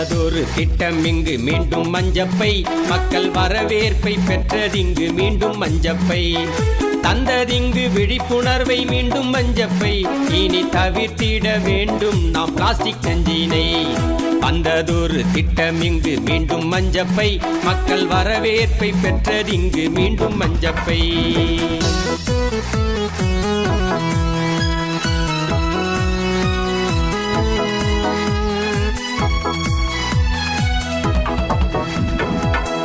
வந்ததொரு திட்டம் இங்கு மீண்டும் மஞ்சப்பை, மக்கள் வரவேற்பை பெற்றதிங்கு மீண்டும் மஞ்சப்பை, தந்ததிங்கு விழிப்புணர்வை மீண்டும் மஞ்சப்பை, இனி தவிர்த்திட வேண்டும் நாம் பிளாஸ்டிக் நஞ்சினை. வந்ததொரு திட்டம் இங்கு மீண்டும் மஞ்சப்பை, மக்கள் வரவேற்பை பெற்றதிங்கு மீண்டும் மஞ்சப்பை.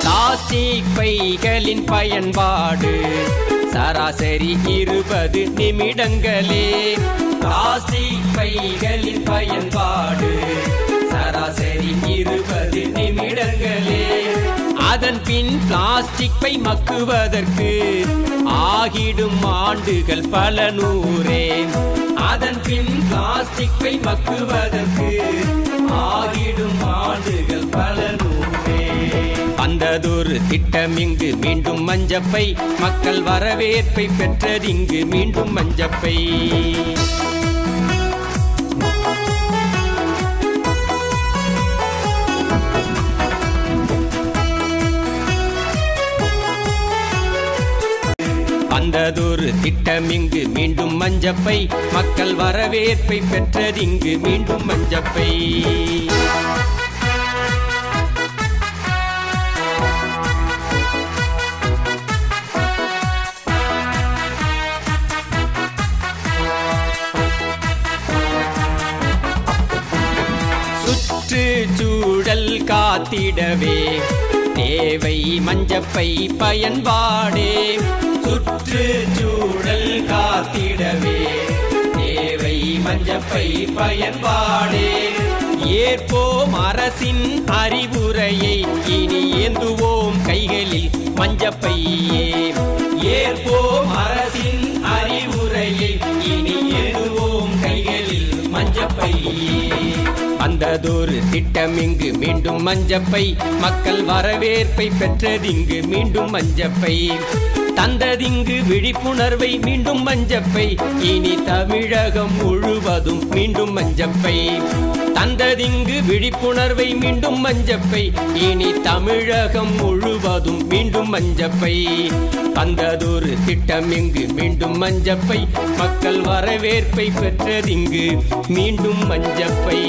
பிளாஸ்டிக் பைகளின் பயன்பாடு சராசரி 20 நிமிடங்களே. பிளாஸ்டிக் பைகளின் பயன்பாடு சராசரி 20 நிமிடங்களே. அதன் பின் பிளாஸ்டிக் பை மக்குவதற்கு ஆகிடும் ஆண்டுகள் பல நூறே. அதன் பின் பிளாஸ்டிக் பை மக்குவதற்கு ஆகிடும் ஆண்டுகள் பல நூறே. வந்ததொரு திட்டம் இங்கு மீண்டும் மஞ்சப்பை, மக்கள் வரவேற்பை பெற்றதிங்கு மீண்டும் மஞ்சப்பை. வந்ததொரு திட்டம் இங்கு மீண்டும் மஞ்சப்பை, மக்கள் வரவேற்பை பெற்றதிங்கு மீண்டும் மஞ்சப்பை. சுற்றுச்சூழல் காத்திடவே தேவை மஞ்சப்பை பயன்பாடே. சுற்றுச்சூழல் காத்திடவே தேவை மஞ்சப்பை பயன்பாடே. ஏற்போம் அரசின் அறிவுரையை, இனி ஏந்துவோம் கைகளில் மஞ்சப்பையே. ஏற்போம் அரசின் அறிவுரையை, இனி ஏந்துவோம் கைகளில் மஞ்சப்பையே. வந்ததொரு திட்டம் இங்கு மீண்டும் மஞ்சப்பை, மக்கள் வரவேற்பை பெற்றதிங்கு மீண்டும் மஞ்சப்பை, தந்ததிங்கு விழிப்புணர்வை மீண்டும் மஞ்சப்பை, இனி தமிழகம் முழுவதும் மீண்டும் மஞ்சப்பை, தந்ததிங்கு விழிப்புணர்வை மீண்டும் மஞ்சப்பை, இனி தமிழகம் முழுவதும் மீண்டும் மஞ்சப்பை. வந்ததொரு திட்டம் இங்கு மீண்டும் மஞ்சப்பை, மக்கள் வரவேற்பை பெற்றதிங்கு மீண்டும் மஞ்சப்பை.